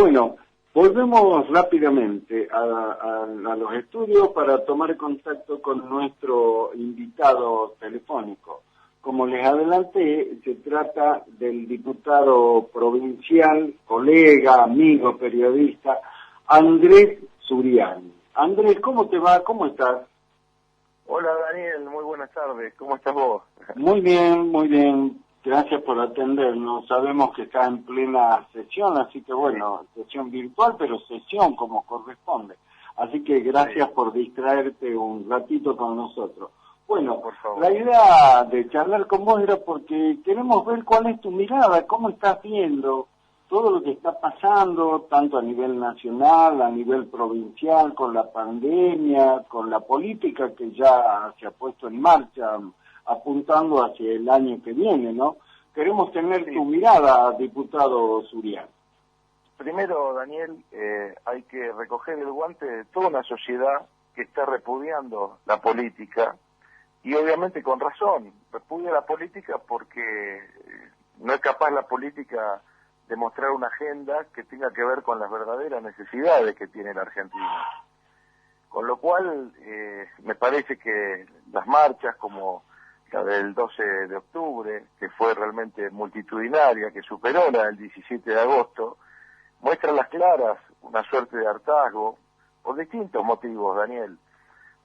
Bueno, volvemos rápidamente a los estudios para tomar contacto con nuestro invitado telefónico. Como les adelanté, se trata del diputado provincial, colega, amigo, periodista, Andrés Zuriani. Andrés, ¿cómo te va? ¿Cómo estás? Hola Daniel, muy buenas tardes. ¿Cómo estás vos? Muy bien, muy bien. Gracias por atendernos. Sabemos que está en plena sesión, así que bueno, sesión virtual, pero sesión como corresponde. Así que gracias por distraerte un ratito con nosotros. Bueno, por favor. La idea de charlar con vos era porque queremos ver cuál es tu mirada, cómo estás viendo todo lo que está pasando, tanto a nivel nacional, a nivel provincial, con la pandemia, con la política que ya se ha puesto en marcha, apuntando hacia el año que viene, ¿no? Queremos tener tu mirada, diputado Zuriani. Primero, Daniel, hay que recoger el guante de toda una sociedad que está repudiando la política, y obviamente con razón, repudia la política porque no es capaz la política de mostrar una agenda que tenga que ver con las verdaderas necesidades que tiene la Argentina. Con lo cual, me parece que las marchas como la del 12 de octubre, que fue realmente multitudinaria, que superó la del 17 de agosto, muestra a las claras una suerte de hartazgo por distintos motivos, Daniel.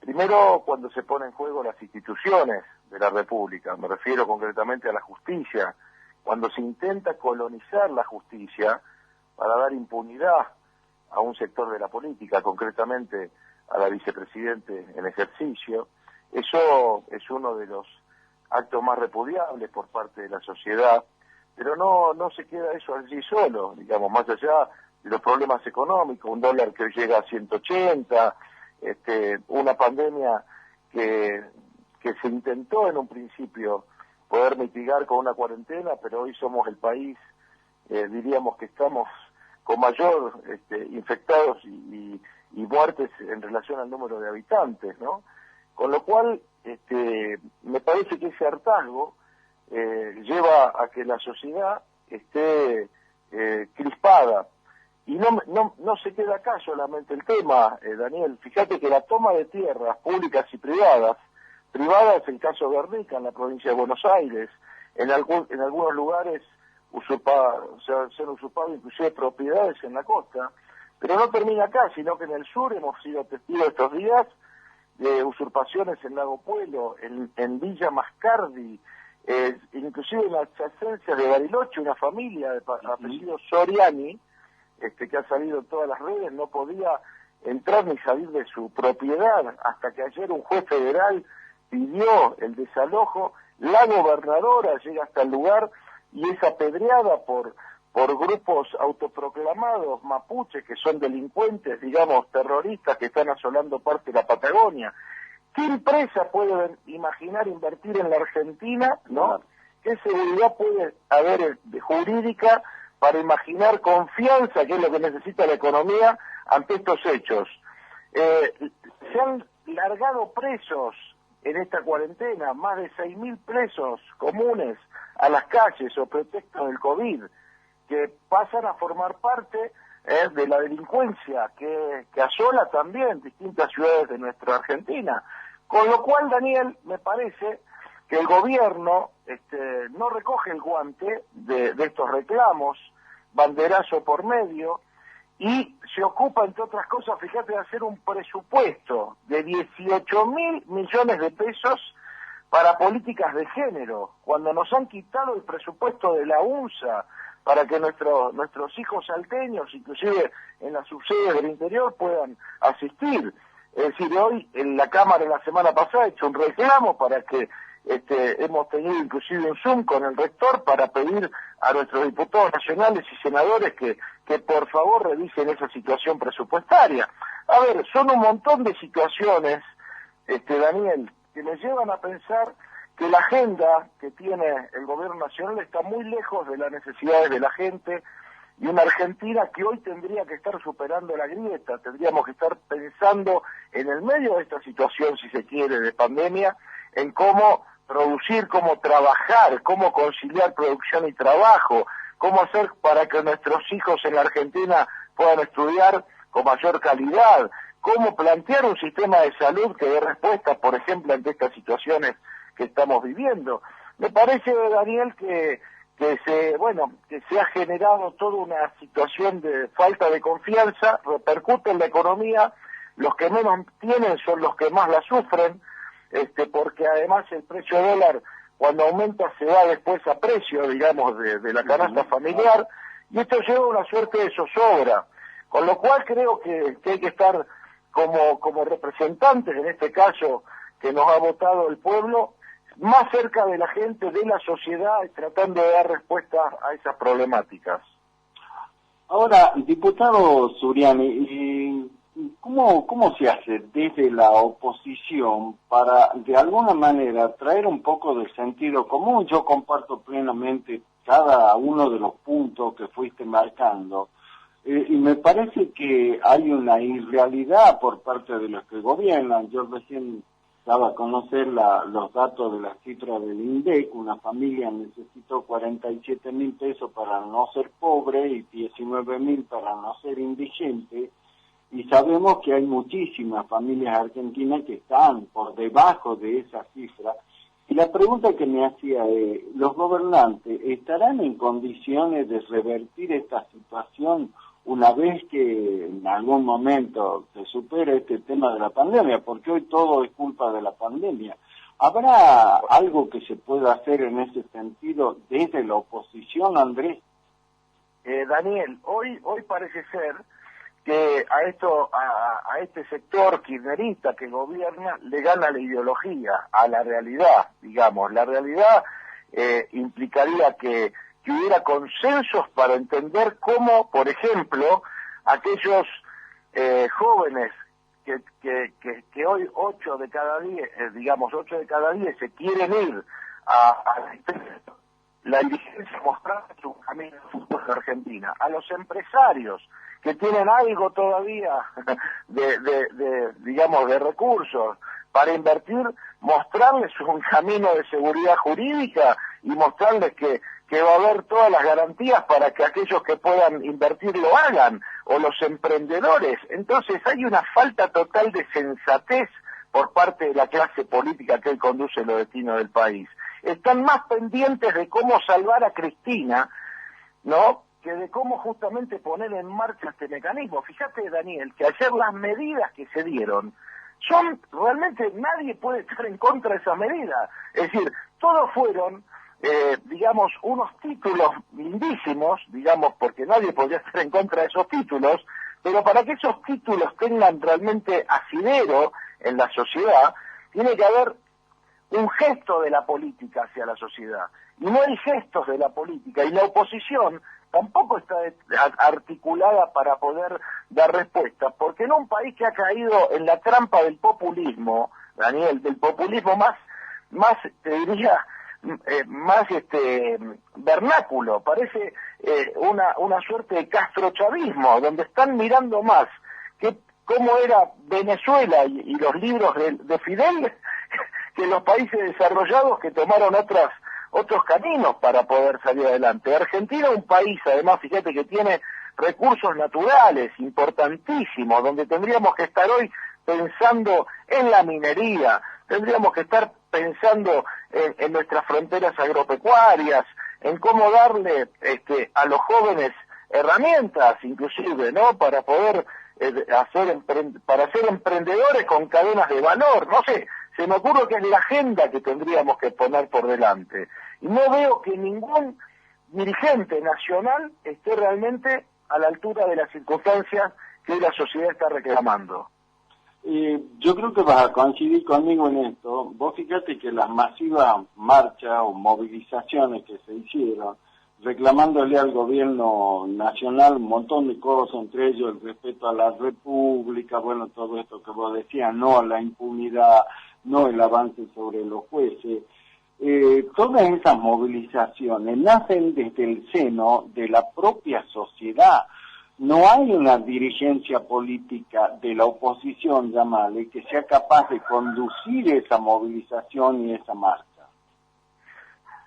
Primero, cuando se ponen en juego las instituciones de la República, me refiero concretamente a la justicia, cuando se intenta colonizar la justicia para dar impunidad a un sector de la política, concretamente a la vicepresidente en ejercicio. Eso es uno de los actos más repudiables por parte de la sociedad, pero no se queda eso allí solo, digamos, más allá de los problemas económicos, un dólar que hoy llega a 180, una pandemia que se intentó en un principio poder mitigar con una cuarentena, pero hoy somos el país, diríamos que estamos con mayor infectados y muertes en relación al número de habitantes, ¿no? Con lo cual, me parece que ese hartazgo lleva a que la sociedad esté crispada. Y no se queda acá solamente el tema, Daniel. Fíjate que la toma de tierras públicas y privadas el caso de Guernica en la provincia de Buenos Aires, en algunos lugares se han usurpado inclusive propiedades en la costa, pero no termina acá, sino que en el sur hemos sido testigos estos días de usurpaciones en Lago Puelo, en Villa Mascardi, inclusive en las adyacencias de Bariloche, una familia de apellido Zuriani, que ha salido en todas las redes, no podía entrar ni salir de su propiedad, hasta que ayer un juez federal pidió el desalojo. La gobernadora llega hasta el lugar y es apedreada por grupos autoproclamados mapuches, que son delincuentes, digamos, terroristas, que están asolando parte de la Patagonia. ¿Qué empresa puede imaginar invertir en la Argentina, no? ¿Qué seguridad puede haber jurídica para imaginar confianza, que es lo que necesita la economía, ante estos hechos? Se han largado presos en esta cuarentena, más de 6.000 presos comunes a las calles o pretexto del COVID, que pasan a formar parte de la delincuencia que asola también distintas ciudades de nuestra Argentina. Con lo cual, Daniel, me parece que el gobierno no recoge el guante de estos reclamos, banderazo por medio, y se ocupa, entre otras cosas, fíjate, de hacer un presupuesto de 18.000 millones de pesos para políticas de género, cuando nos han quitado el presupuesto de la UNSA para que nuestros hijos salteños, inclusive en las subsedes del interior, puedan asistir. Es decir, hoy en la Cámara la semana pasada he hecho un reclamo para que hemos tenido inclusive un Zoom con el rector para pedir a nuestros diputados nacionales y senadores que por favor revisen esa situación presupuestaria. A ver, son un montón de situaciones, Daniel, que me llevan a pensar que la agenda que tiene el gobierno nacional está muy lejos de las necesidades de la gente, y una Argentina que hoy tendría que estar superando la grieta, tendríamos que estar pensando en el medio de esta situación, si se quiere, de pandemia, en cómo producir, cómo trabajar, cómo conciliar producción y trabajo, cómo hacer para que nuestros hijos en la Argentina puedan estudiar con mayor calidad, cómo plantear un sistema de salud que dé respuesta, por ejemplo, ante estas situaciones que estamos viviendo. Me parece, Daniel, que se ha generado toda una situación de falta de confianza, repercute en la economía, los que menos tienen son los que más la sufren, porque además el precio dólar, cuando aumenta, se va después a precio, digamos, de la canasta familiar, y esto lleva una suerte de zozobra, con lo cual creo que hay que estar como representantes, en este caso, que nos ha votado el pueblo, más cerca de la gente, de la sociedad, tratando de dar respuesta a esas problemáticas. Ahora, diputado Zuriani, ¿cómo se hace desde la oposición para, de alguna manera, traer un poco de sentido común? Yo comparto plenamente cada uno de los puntos que fuiste marcando, y me parece que hay una irrealidad por parte de los que gobiernan. Yo recién daba a conocer los datos de las cifras del INDEC. Una familia necesitó 47.000 pesos para no ser pobre y 19.000 para no ser indigente, y sabemos que hay muchísimas familias argentinas que están por debajo de esa cifra. Y la pregunta que me hacía es, ¿los gobernantes estarán en condiciones de revertir esta situación una vez que en algún momento se supere este tema de la pandemia? Porque hoy todo es culpa de la pandemia. ¿Habrá algo que se pueda hacer en ese sentido desde la oposición, Andrés? Daniel, hoy parece ser que a este sector kirchnerista que gobierna le gana la ideología a la realidad, digamos. La realidad implicaría que hubiera consensos para entender cómo, por ejemplo, aquellos jóvenes que hoy 8 de cada 10, 8 de cada 10 se quieren ir a la dirigencia mostrar su camino futuro de Argentina, a los empresarios que tienen algo todavía de recursos para invertir, mostrarles un camino de seguridad jurídica y mostrarles que va a haber todas las garantías para que aquellos que puedan invertir lo hagan, o los emprendedores. Entonces hay una falta total de sensatez por parte de la clase política que hoy conduce los destinos del país. Están más pendientes de cómo salvar a Cristina, ¿no?, que de cómo justamente poner en marcha este mecanismo. Fíjate, Daniel, que ayer las medidas que se dieron realmente nadie puede estar en contra de esas medidas. Es decir, todos fueron, unos títulos lindísimos, porque nadie podría estar en contra de esos títulos, pero para que esos títulos tengan realmente asidero en la sociedad, tiene que haber un gesto de la política hacia la sociedad. Y no hay gestos de la política, y la oposición tampoco está articulada para poder dar respuesta, porque en un país que ha caído en la trampa del populismo, Daniel, del populismo más te diría, más vernáculo, parece una suerte de castrochavismo, donde están mirando más que cómo era Venezuela y los libros de Fidel que los países desarrollados que tomaron otros caminos para poder salir adelante. Argentina es un país, además, fíjate, que tiene recursos naturales importantísimos, donde tendríamos que estar hoy pensando en la minería, tendríamos que estar pensando en nuestras fronteras agropecuarias, en cómo darle a los jóvenes herramientas, inclusive, ¿no?, para poder para ser emprendedores con cadenas de valor. No sé, se me ocurre que es la agenda que tendríamos que poner por delante. Y no veo que ningún dirigente nacional esté realmente a la altura de las circunstancias que hoy la sociedad está reclamando. Yo creo que vas a coincidir conmigo en esto. Vos fíjate que las masivas marchas o movilizaciones que se hicieron, reclamándole al gobierno nacional un montón de cosas, entre ellos el respeto a la República, bueno, todo esto que vos decías, no a la impunidad, no el avance sobre los jueces. Todas esas movilizaciones nacen desde el seno de la propia sociedad. No hay una dirigencia política de la oposición, llamale, que sea capaz de conducir esa movilización y esa marcha.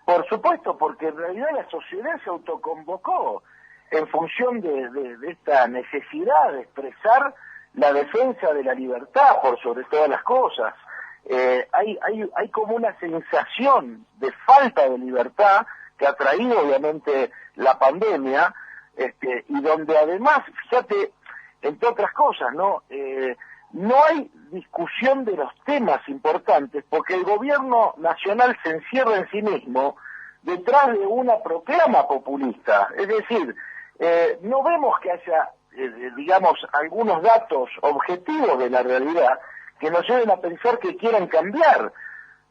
Por supuesto, porque en realidad la sociedad se autoconvocó. en función de esta necesidad de expresar la defensa de la libertad por sobre todas las cosas. Hay como una sensación de falta de libertad que ha traído obviamente la pandemia, y donde además, fíjate, entre otras cosas, no hay discusión de los temas importantes porque el gobierno nacional se encierra en sí mismo detrás de una proclama populista. Es decir, no vemos que haya, digamos, algunos datos objetivos de la realidad que nos lleven a pensar que quieran cambiar.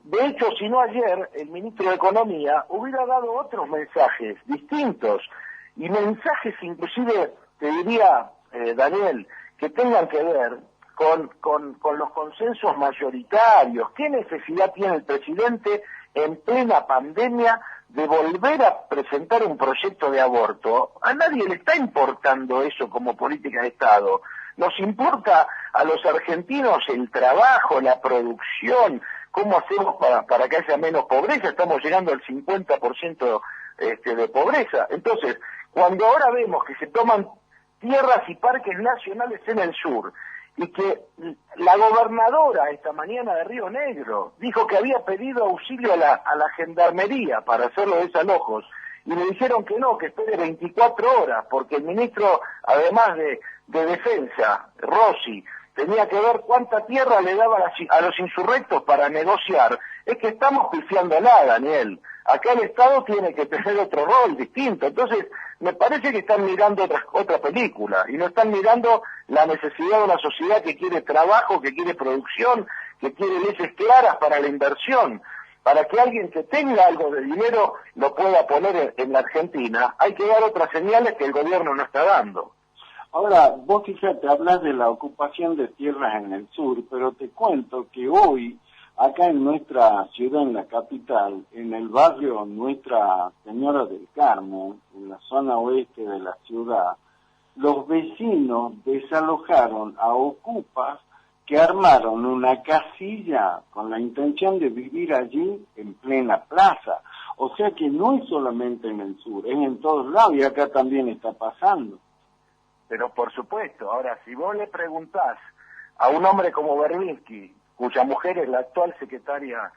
De hecho, si no ayer, el ministro de Economía hubiera dado otros mensajes distintos, y mensajes inclusive, te diría, Daniel, que tengan que ver con los consensos mayoritarios. ¿Qué necesidad tiene el presidente en plena pandemia de volver a presentar un proyecto de aborto? A nadie le está importando eso como política de Estado. Nos importa a los argentinos el trabajo, la producción, cómo hacemos para que haya menos pobreza. Estamos llegando al 50% de pobreza. Entonces, cuando ahora vemos que se toman tierras y parques nacionales en el sur, y que la gobernadora esta mañana de Río Negro dijo que había pedido auxilio a la gendarmería para hacer los desalojos, y le dijeron que no, que espere 24 horas, porque el ministro, además de Defensa, Rossi, tenía que ver cuánta tierra le daba a los insurrectos para negociar. Es que estamos pifiándola, Daniel. Acá el Estado tiene que tener otro rol distinto. Entonces, me parece que están mirando otra película y no están mirando la necesidad de una sociedad que quiere trabajo, que quiere producción, que quiere leyes claras para la inversión. Para que alguien que tenga algo de dinero lo pueda poner en la Argentina, hay que dar otras señales que el gobierno no está dando. Ahora, vos fíjate, hablas de la ocupación de tierras en el sur, pero te cuento que hoy, acá en nuestra ciudad, en la capital, en el barrio Nuestra Señora del Carmen, en la zona oeste de la ciudad, los vecinos desalojaron a ocupas que armaron una casilla con la intención de vivir allí en plena plaza. O sea que no es solamente en el sur, es en todos lados y acá también está pasando. Pero por supuesto, ahora si vos le preguntás a un hombre como Berlinski, cuya mujer es la actual secretaria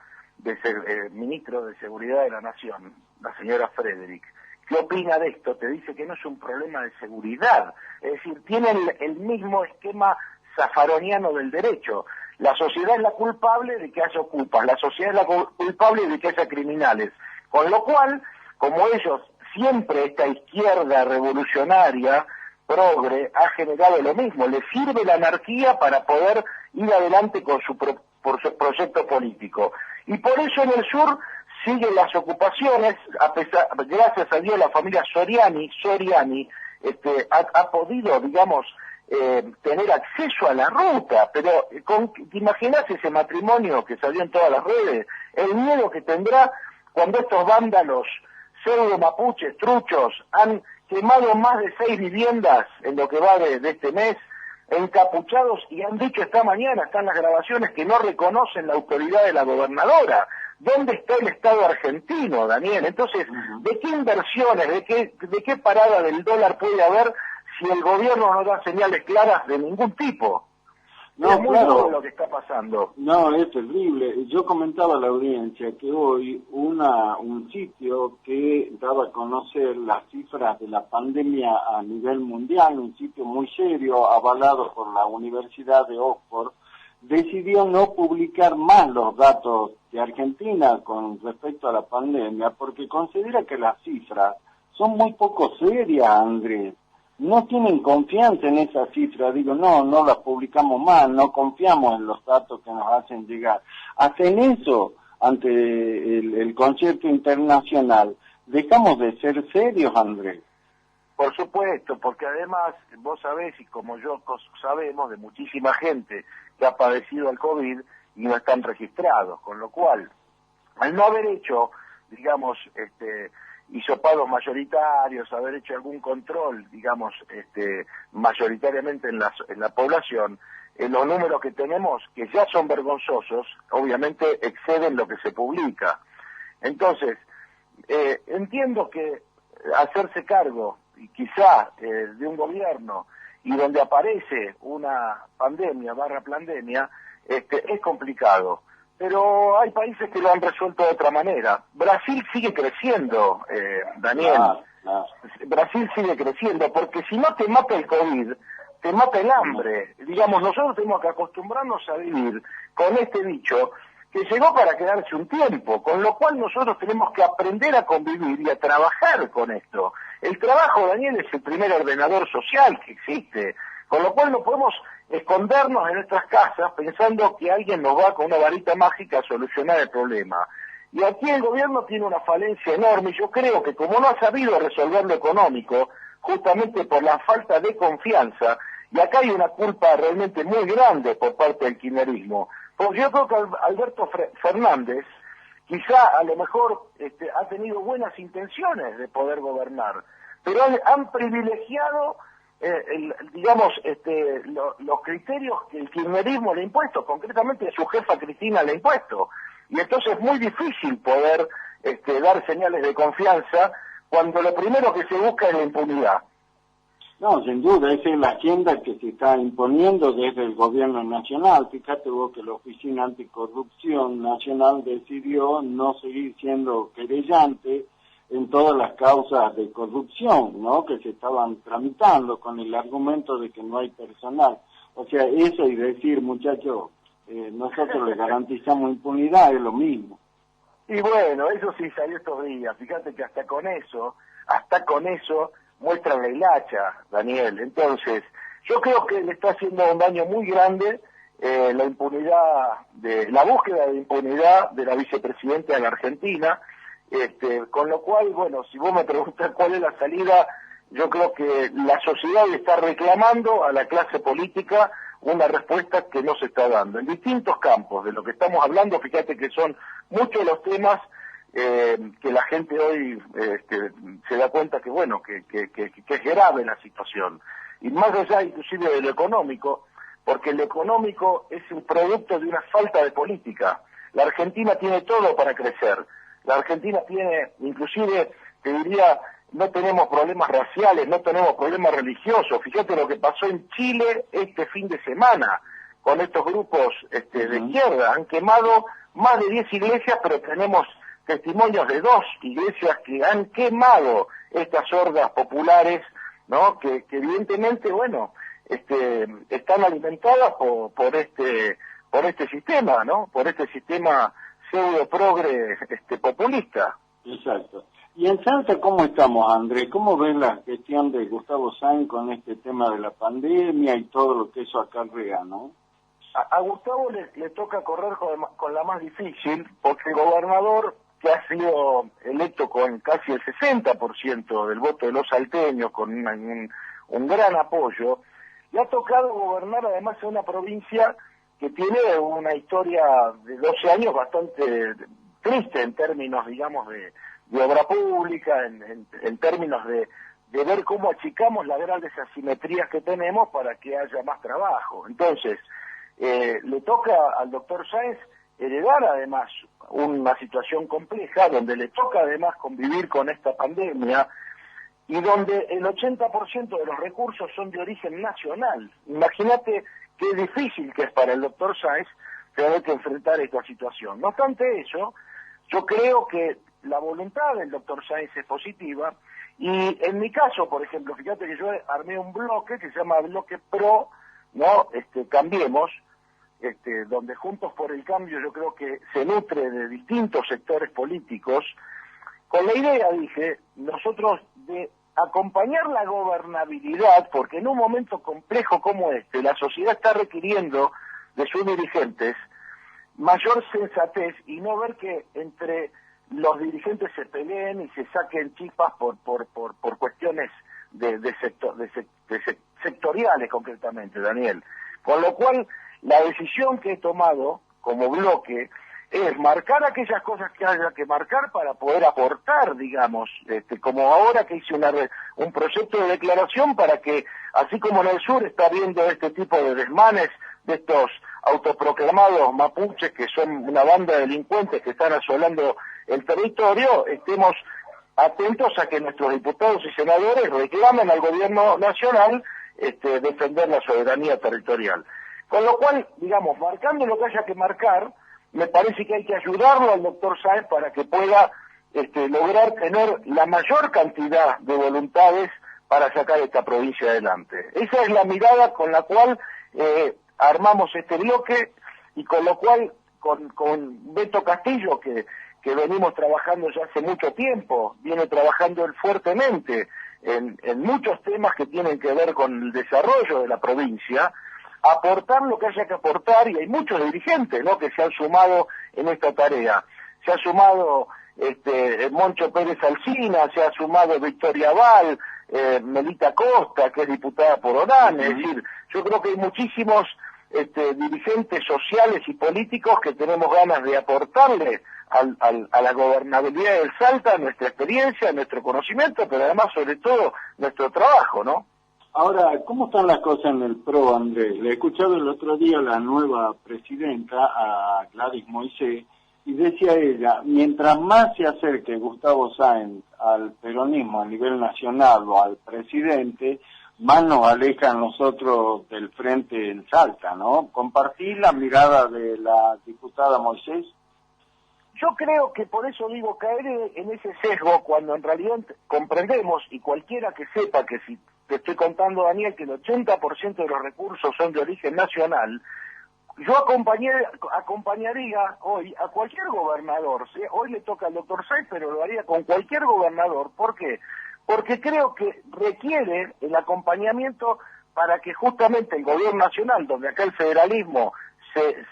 ministro de Seguridad de la Nación, la señora Frederick, ¿qué opina de esto? Te dice que no es un problema de seguridad, es decir, tienen el mismo esquema zafaroniano del derecho. La sociedad es la culpable de que haya ocupas, la sociedad es la culpable de que haya criminales, con lo cual, como ellos, siempre esta izquierda revolucionaria, progre, ha generado lo mismo, le sirve la anarquía para poder ir adelante con su proyecto político. Y por eso en el sur siguen las ocupaciones, gracias a Dios la familia Soriani ha podido, digamos, tener acceso a la ruta, pero ¿te imaginas ese matrimonio que salió en todas las redes? El miedo que tendrá cuando estos vándalos pseudo mapuches, truchos, han quemado más de 6 viviendas en lo que va de este mes, encapuchados, y han dicho esta mañana, están las grabaciones, que no reconocen la autoridad de la gobernadora. ¿Dónde está el Estado argentino, Daniel? Entonces, ¿de qué inversiones, de qué parada del dólar puede haber si el gobierno no da señales claras de ningún tipo? No, es muy claro, duro lo que está pasando. No, es terrible. Yo comentaba a la audiencia que hoy un sitio que daba a conocer las cifras de la pandemia a nivel mundial, un sitio muy serio, avalado por la Universidad de Oxford, decidió no publicar más los datos de Argentina con respecto a la pandemia, porque considera que las cifras son muy poco serias, Andrés. No tienen confianza en esa cifra, digo, no las publicamos más, no confiamos en los datos que nos hacen llegar. Hasta en eso, ante el concierto internacional, dejamos de ser serios, Andrés. Por supuesto, porque además, vos sabés, y como yo sabemos, de muchísima gente que ha padecido el COVID y no están registrados, con lo cual, al no haber hecho, digamos, hisopados mayoritarios, haber hecho algún control, digamos, mayoritariamente en la población, los números que tenemos, que ya son vergonzosos, obviamente exceden lo que se publica. Entonces, entiendo que hacerse cargo quizá de un gobierno y donde aparece una pandemia / pandemia, es complicado. Pero hay países que lo han resuelto de otra manera. Brasil sigue creciendo, Daniel. Brasil sigue creciendo, porque si no te mata el COVID, te mata el hambre. Digamos, nosotros tenemos que acostumbrarnos a vivir con este bicho que llegó para quedarse un tiempo, con lo cual nosotros tenemos que aprender a convivir y a trabajar con esto. El trabajo, Daniel, es el primer ordenador social que existe, con lo cual no podemos escondernos en nuestras casas pensando que alguien nos va con una varita mágica a solucionar el problema. Y aquí el gobierno tiene una falencia enorme, y yo creo que como no ha sabido resolver lo económico, justamente por la falta de confianza, y acá hay una culpa realmente muy grande por parte del kirchnerismo, porque yo creo que Alberto Fernández, quizá a lo mejor ha tenido buenas intenciones de poder gobernar, pero han privilegiado los criterios que el kirchnerismo le ha impuesto, concretamente su jefa Cristina le ha impuesto. Y entonces es muy difícil poder dar señales de confianza cuando lo primero que se busca es la impunidad. No, sin duda, esa es la agenda que se está imponiendo desde el gobierno nacional. Fíjate vos que la Oficina Anticorrupción Nacional decidió no seguir siendo querellante en todas las causas de corrupción, ¿no?, que se estaban tramitando con el argumento de que no hay personal. O sea, eso y decir, muchachos, nosotros le garantizamos impunidad, es lo mismo. Y bueno, eso sí salió estos días. Fíjate que hasta con eso muestran la hilacha, Daniel. Entonces, yo creo que le está haciendo un daño muy grande la búsqueda de impunidad de la vicepresidenta de la Argentina, con lo cual, bueno, si vos me preguntas cuál es la salida, yo creo que la sociedad le está reclamando a la clase política una respuesta que no se está dando. En distintos campos de lo que estamos hablando, fíjate que son muchos los temas que la gente hoy se da cuenta que, bueno, que es grave la situación. Y más allá inclusive de lo económico, porque lo económico es el producto de una falta de política. La Argentina tiene todo para crecer. La Argentina tiene, inclusive, te diría, no tenemos problemas raciales, no tenemos problemas religiosos. Fíjate lo que pasó en Chile este fin de semana con estos grupos de izquierda. Han quemado más de 10 iglesias, pero tenemos testimonios de 2 iglesias que han quemado estas hordas populares, ¿no?, que evidentemente, bueno, están alimentadas por este sistema, ¿no?, por este sistema pseudo-progre populista. Exacto. Y en Salta, ¿cómo estamos, Andrés? ¿Cómo ves la gestión de Gustavo Sáenz con este tema de la pandemia y todo lo que eso acarrea, no? A Gustavo le toca correr con la más difícil, porque el gobernador, que ha sido electo con casi el 60% del voto de los salteños, con un gran apoyo, le ha tocado gobernar además en una provincia que tiene una historia de 12 años bastante triste en términos, digamos, de obra pública, en términos de ver cómo achicamos las grandes asimetrías que tenemos para que haya más trabajo. Entonces, le toca al doctor Sáenz heredar además una situación compleja, donde le toca además convivir con esta pandemia, y donde el 80% de los recursos son de origen nacional. Imagínate qué difícil que es para el doctor Sáenz tener que enfrentar esta situación. No obstante eso, yo creo que la voluntad del doctor Sáenz es positiva, y en mi caso, por ejemplo, fíjate que yo armé un bloque que se llama Bloque Pro, ¿no? Cambiemos, donde Juntos por el Cambio yo creo que se nutre de distintos sectores políticos, con la idea, dije, nosotros de acompañar la gobernabilidad, porque en un momento complejo como la sociedad está requiriendo de sus dirigentes mayor sensatez, y no ver que entre los dirigentes se peleen y se saquen chispas por cuestiones sectoriales concretamente, Daniel. Con lo cual, la decisión que he tomado como bloque es marcar aquellas cosas que haya que marcar para poder aportar, digamos, como ahora que hice un proyecto de declaración para que, así como en el sur está habiendo este tipo de desmanes de estos autoproclamados mapuches, que son una banda de delincuentes que están asolando el territorio, estemos atentos a que nuestros diputados y senadores reclamen al gobierno nacional defender la soberanía territorial. Con lo cual, digamos, marcando lo que haya que marcar, me parece que hay que ayudarlo al doctor Sáenz para que pueda lograr tener la mayor cantidad de voluntades para sacar esta provincia adelante. Esa es la mirada con la cual armamos este bloque y con lo cual con Beto Castillo, que venimos trabajando ya hace mucho tiempo, viene trabajando él fuertemente en muchos temas que tienen que ver con el desarrollo de la provincia, aportar lo que haya que aportar, y hay muchos dirigentes, ¿no?, que se han sumado en esta tarea. Se ha sumado Moncho Pérez Alsina, se ha sumado Victoria Val, Melita Costa, que es diputada por Orán. Es decir, yo creo que hay muchísimos dirigentes sociales y políticos que tenemos ganas de aportarle a la gobernabilidad del Salta nuestra experiencia, nuestro conocimiento, pero además, sobre todo, nuestro trabajo, ¿no? Ahora, ¿cómo están las cosas en el PRO, Andrés? Le he escuchado el otro día a la nueva presidenta, a Gladys Moisés, y decía ella, mientras más se acerque Gustavo Sáenz al peronismo a nivel nacional o al presidente, más nos alejan nosotros del frente en Salta, ¿no? ¿Compartí la mirada de la diputada Moisés? Yo creo que por eso digo, caer en ese sesgo, cuando en realidad comprendemos, y cualquiera que sepa que si te estoy contando, Daniel, que el 80% de los recursos son de origen nacional, yo acompañaría hoy a cualquier gobernador, ¿sí? Hoy le toca al doctor Sáenz, pero lo haría con cualquier gobernador. ¿Por qué? Porque creo que requiere el acompañamiento para que justamente el gobierno nacional, donde acá el federalismo se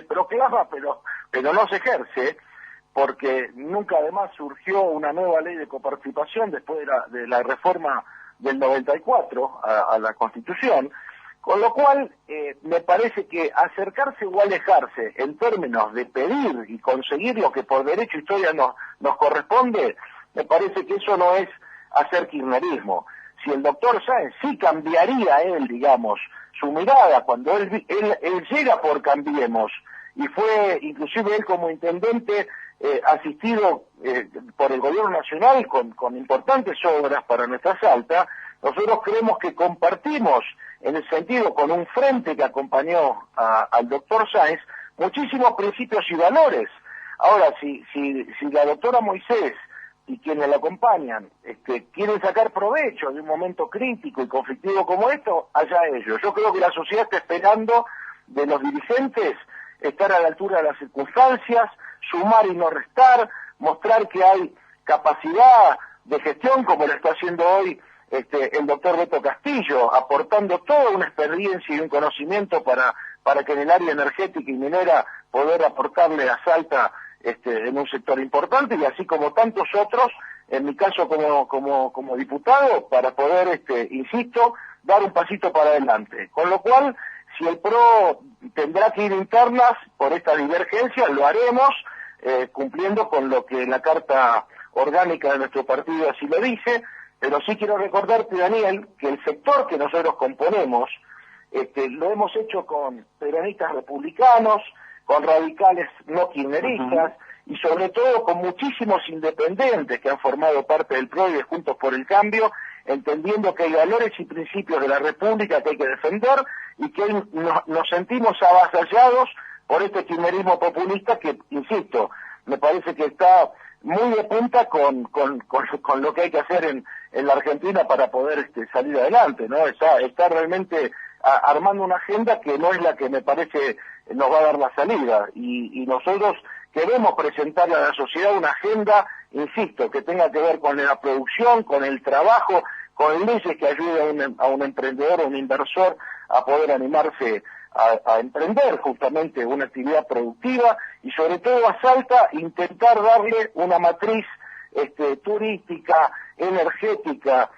proclama, pero no se ejerce, porque nunca además surgió una nueva ley de coparticipación después de la reforma del 94 a la Constitución, con lo cual me parece que acercarse o alejarse en términos de pedir y conseguir lo que por derecho y historia nos corresponde, me parece que eso no es hacer kirchnerismo. Si el doctor Sáenz sí cambiaría digamos, su mirada cuando él llega por Cambiemos, y fue inclusive él como intendente asistido por el gobierno nacional con importantes obras para nuestra Salta, nosotros creemos que compartimos en el sentido con un frente que acompañó al doctor Sáenz muchísimos principios y valores. Ahora, si la doctora Moisés y quienes la acompañan quieren sacar provecho de un momento crítico y conflictivo como esto, allá ellos. Yo creo que la sociedad está esperando de los dirigentes estar a la altura de las circunstancias, sumar y no restar, mostrar que hay capacidad de gestión como lo está haciendo hoy el doctor Beto Castillo, aportando toda una experiencia y un conocimiento para que en el área energética y minera poder aportarle a Salta en un sector importante, y así como tantos otros, en mi caso como diputado, para poder, insisto, dar un pasito para adelante. Con lo cual, si el PRO tendrá que ir internas por esta divergencia, lo haremos, cumpliendo con lo que la Carta Orgánica de nuestro partido así lo dice, pero sí quiero recordarte, Daniel, que el sector que nosotros componemos, lo hemos hecho con peronistas republicanos, con radicales no kirchneristas, y sobre todo con muchísimos independientes que han formado parte del PRO y de Juntos por el Cambio, entendiendo que hay valores y principios de la República que hay que defender, y que hoy nos sentimos avasallados por este kirchnerismo populista que, insisto, me parece que está muy de punta con lo que hay que hacer en la Argentina para poder salir adelante, ¿no? Está realmente armando una agenda que no es la que me parece nos va a dar la salida, y nosotros queremos presentarle a la sociedad una agenda, insisto, que tenga que ver con la producción, con el trabajo, con leyes que ayuden a un emprendedor o un inversor a poder animarse a emprender justamente una actividad productiva, y sobre todo a Salta intentar darle una matriz turística, energética,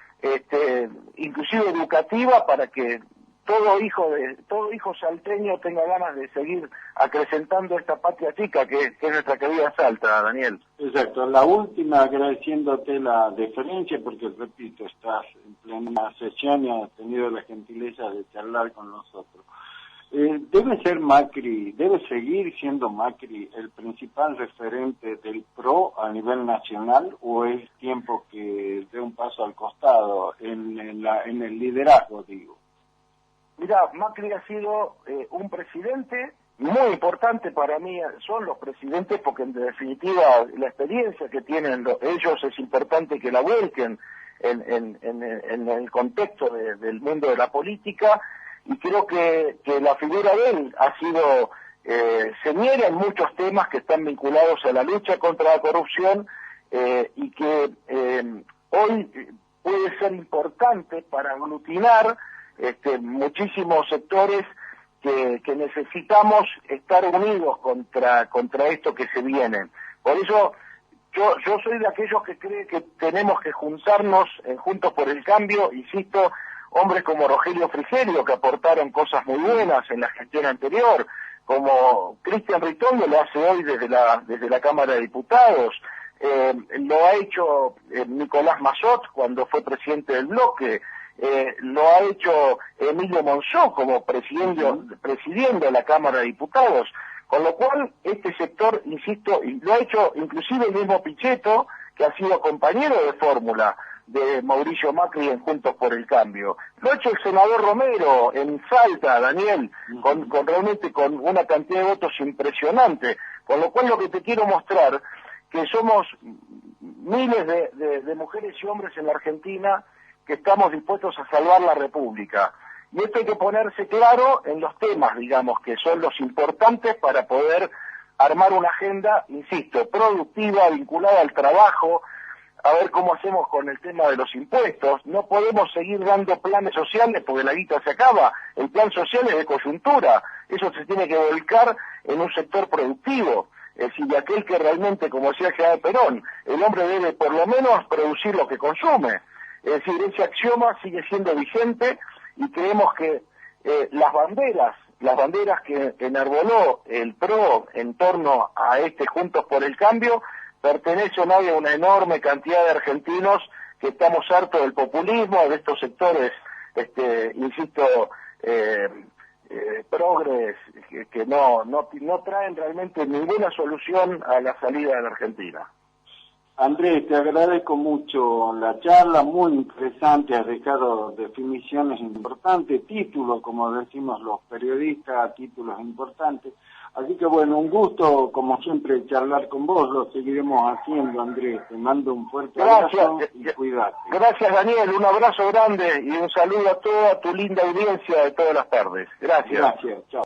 inclusive educativa, para que todo hijo salteño tenga ganas de seguir acrecentando esta patria chica que es nuestra querida Salta, Daniel. Exacto. La última, agradeciéndote la deferencia, porque repito, estás en plena sesión y has tenido la gentileza de charlar con nosotros. ¿Debe ser Macri, debe seguir siendo Macri el principal referente del PRO a nivel nacional, o es tiempo que dé un paso al costado en el liderazgo, digo? Mira, Macri ha sido un presidente muy importante para mí. Son los presidentes porque en definitiva la experiencia que tienen ellos es importante que la vuelquen en el contexto del mundo de la política, y creo que la figura de él ha sido señera en muchos temas que están vinculados a la lucha contra la corrupción, y que hoy puede ser importante para aglutinar muchísimos sectores que necesitamos estar unidos contra esto que se viene. Por eso yo soy de aquellos que cree que tenemos que juntarnos Juntos por el Cambio, insisto, hombres como Rogelio Frigerio, que aportaron cosas muy buenas en la gestión anterior, como Cristian Ritondo lo hace hoy desde la Cámara de Diputados, lo ha hecho Nicolás Massot cuando fue presidente del bloque, lo ha hecho Emilio Monzó como presidiendo la Cámara de Diputados, con lo cual este sector, insisto, lo ha hecho inclusive el mismo Pichetto, que ha sido compañero de fórmula de Mauricio Macri en Juntos por el Cambio. Lo ha hecho el senador Romero en Salta, Daniel, realmente con una cantidad de votos impresionante, con lo cual lo que te quiero mostrar, que somos miles de mujeres y hombres en la Argentina que estamos dispuestos a salvar la República. Y esto hay que ponerse claro en los temas, digamos, que son los importantes para poder armar una agenda, insisto, productiva, vinculada al trabajo, a ver cómo hacemos con el tema de los impuestos. No podemos seguir dando planes sociales porque la guita se acaba. El plan social es de coyuntura. Eso se tiene que volcar en un sector productivo. Es decir, de aquel que realmente, como decía el general Perón, el hombre debe por lo menos producir lo que consume. Es decir, ese axioma sigue siendo vigente, y creemos que las banderas que enarboló el PRO en torno a Juntos por el Cambio, pertenecen hoy a una enorme cantidad de argentinos que estamos hartos del populismo, de estos sectores, insisto, progres, que no traen realmente ninguna solución a la salida de la Argentina. Andrés, te agradezco mucho la charla, muy interesante, has dejado definiciones importantes, títulos, como decimos los periodistas, títulos importantes. Así que bueno, un gusto, como siempre, charlar con vos, lo seguiremos haciendo, Andrés. Te mando un fuerte abrazo y cuídate. Gracias, Daniel, un abrazo grande y un saludo a toda tu linda audiencia de todas las tardes. Gracias. Gracias, chao.